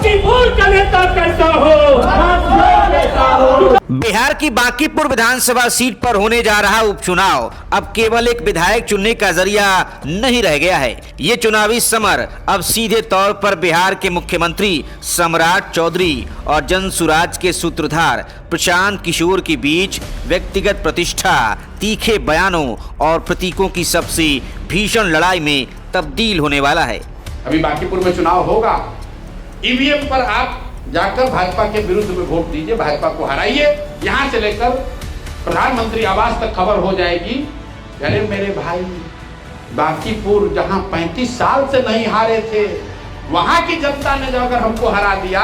बांकीपुर का नेता कैसा हो? बिहार की बांकीपुर विधानसभा सीट पर होने जा रहा उपचुनाव अब केवल एक विधायक चुनने का जरिया नहीं रह गया है। ये चुनावी समर अब सीधे तौर पर बिहार के मुख्यमंत्री सम्राट चौधरी और जनसुराज के सूत्रधार प्रशांत किशोर के बीच व्यक्तिगत प्रतिष्ठा, तीखे बयानों और प्रतीकों की सबसे भीषण लड़ाई में तब्दील होने वाला है। अभी बांकीपुर में चुनाव होगा, ईवीएम पर आप जाकर भाजपा के विरुद्ध में वोट दीजिए, भाजपा को हराइए। यहाँ से लेकर प्रधानमंत्री आवास तक खबर हो जाएगी। अरे मेरे भाई, बांकीपुर जहाँ 35 साल से नहीं हारे थे, वहां की जनता ने जो अगर हमको हरा दिया,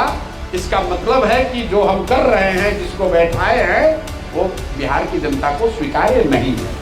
इसका मतलब है कि जो हम कर रहे हैं, जिसको बैठाए हैं, वो बिहार की जनता को स्वीकार्य नहीं है।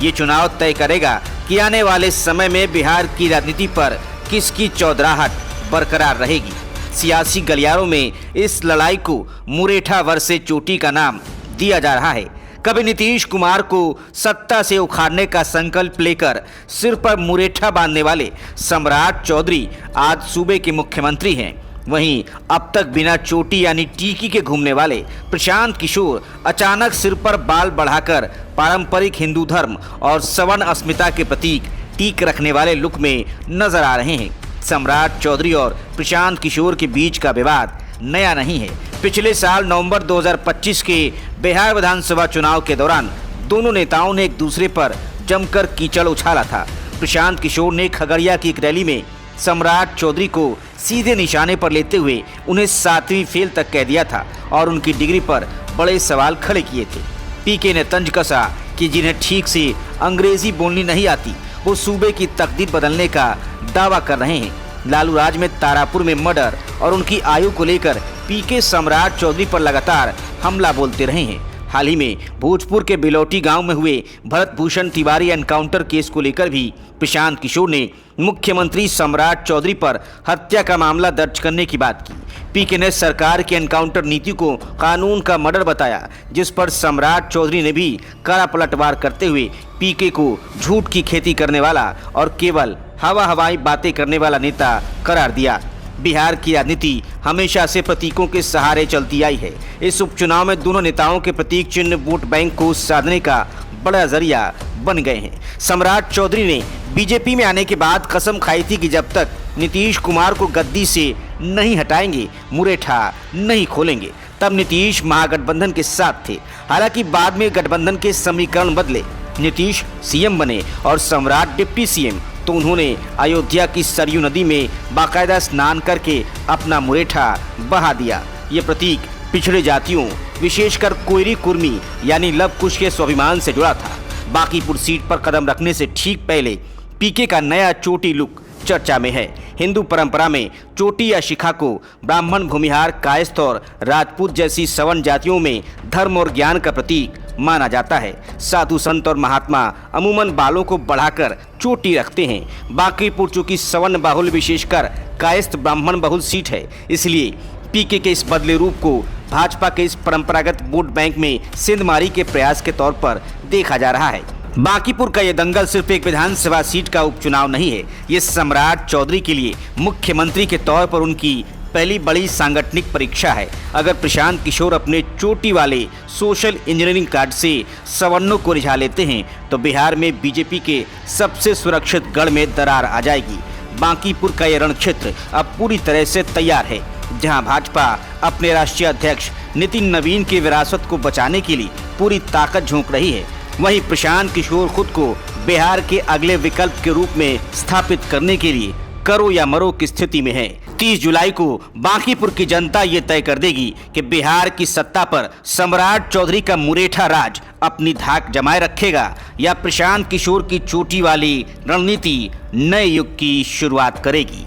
ये चुनाव तय करेगा कि आने वाले समय में बिहार की राजनीति पर किसकी चौधराहट बरकरार रहेगी। सियासी गलियारों में इस लड़ाई को मुरेठा वर्से चोटी का नाम दिया जा रहा है। कभी नीतीश कुमार को सत्ता से उखाड़ने का संकल्प लेकर सिर पर मुरेठा बांधने वाले सम्राट चौधरी आज सूबे के मुख्यमंत्री हैं। वहीं अब तक बिना चोटी यानी टीकी के घूमने वाले प्रशांत किशोर अचानक सिर पर बाल बढ़ाकर पारंपरिक हिंदू धर्म और सवर्ण अस्मिता के प्रतीक टीक रखने वाले लुक में नजर आ रहे हैं। सम्राट चौधरी और प्रशांत किशोर के बीच का विवाद नया नहीं है। पिछले साल नवंबर 2025 के बिहार विधानसभा चुनाव के दौरान दोनों नेताओं ने एक दूसरे पर जमकर कीचड़ उछाला था। प्रशांत किशोर ने खगड़िया की एक रैली में सम्राट चौधरी को सीधे निशाने पर लेते हुए उन्हें 7वीं फेल तक कह दिया था और उनकी डिग्री पर बड़े सवाल खड़े किए थे। पीके ने तंज कसा कि जिन्हें ठीक से अंग्रेजी बोलनी नहीं आती, वो सूबे की तकदीर बदलने का दावा कर रहे हैं। लालू राज में तारापुर में मर्डर और उनकी आयु को लेकर पीके सम्राट चौधरी पर लगातार हमला बोलते रहे हैं। हाल ही में भोजपुर के बिलौटी गांव में हुए भरत भूषण तिवारी एनकाउंटर केस को लेकर भी प्रशांत किशोर ने मुख्यमंत्री सम्राट चौधरी पर हत्या का मामला दर्ज करने की बात की। पीके ने सरकार की एनकाउंटर नीति को कानून का मर्डर बताया, जिस पर सम्राट चौधरी ने भी कड़ा पलटवार करते हुए पीके को झूठ की खेती करने वाला और केवल हवाई बातें करने वाला नेता करार दिया। बिहार की राजनीति हमेशा से प्रतीकों के सहारे चलती आई है। इस उपचुनाव में दोनों नेताओं के प्रतीक चिन्ह वोट बैंक को साधने का बड़ा जरिया बन गए हैं। सम्राट चौधरी ने बीजेपी में आने के बाद कसम खाई थी कि जब तक नीतीश कुमार को गद्दी से नहीं हटाएंगे, मुरेठा नहीं खोलेंगे। तब नीतीश महागठबंधन के साथ थे। हालांकि बाद में गठबंधन के समीकरण बदले, नीतीश सीएम बने और सम्राट डिप्टी सीएम, तो उन्होंने अयोध्या की सरयू नदी में बाकायदा स्नान करके अपना मुरेठा बहा दिया। ये प्रतीक पिछड़े जातियों, विशेषकर कोयरी कुर्मी यानी लव कुश के स्वाभिमान से जुड़ा था। बांकीपुर सीट पर कदम रखने से ठीक पहले पीके का नया चोटी लुक चर्चा में है। हिंदू परंपरा में चोटी या शिखा को ब्राह्मण, भूमिहार, कायस्थ और राजपूत जैसी सवर्ण जातियों में धर्म और ज्ञान का प्रतीक माना जाता है। साधु संत और महात्मा अमूमन बालों को बढ़ाकर चोटी रखते हैं। बांकीपुर चूंकि सवर्ण बाहुल, विशेषकर कायस्थ ब्राह्मण बहुल सीट है, इसलिए पीके के इस बदले रूप को भाजपा के इस परंपरागत वोट बैंक में सिंधमारी के प्रयास के तौर पर देखा जा रहा है। बांकीपुर का ये दंगल सिर्फ एक विधानसभा सीट का उपचुनाव नहीं है। ये सम्राट चौधरी के लिए मुख्यमंत्री के तौर पर उनकी पहली बड़ी सांगठनिक परीक्षा है। अगर प्रशांत किशोर अपने चोटी वाले सोशल इंजीनियरिंग कार्ड से सवर्णों को रिझा लेते हैं, तो बिहार में बीजेपी के सबसे सुरक्षित गढ़ में दरार आ जाएगी। बांकीपुर का ये रण क्षेत्र अब पूरी तरह से तैयार है, जहां भाजपा अपने राष्ट्रीय अध्यक्ष नितिन नवीन की विरासत को बचाने के लिए पूरी ताकत झोंक रही है। वहीं प्रशांत किशोर खुद को बिहार के अगले विकल्प के रूप में स्थापित करने के लिए करो या मरो की स्थिति में है। 30 जुलाई को बांकीपुर की जनता ये तय कर देगी कि बिहार की सत्ता पर सम्राट चौधरी का मुरेठा राज अपनी धाक जमाए रखेगा या प्रशांत किशोर की चोटी वाली रणनीति नए युग की शुरुआत करेगी।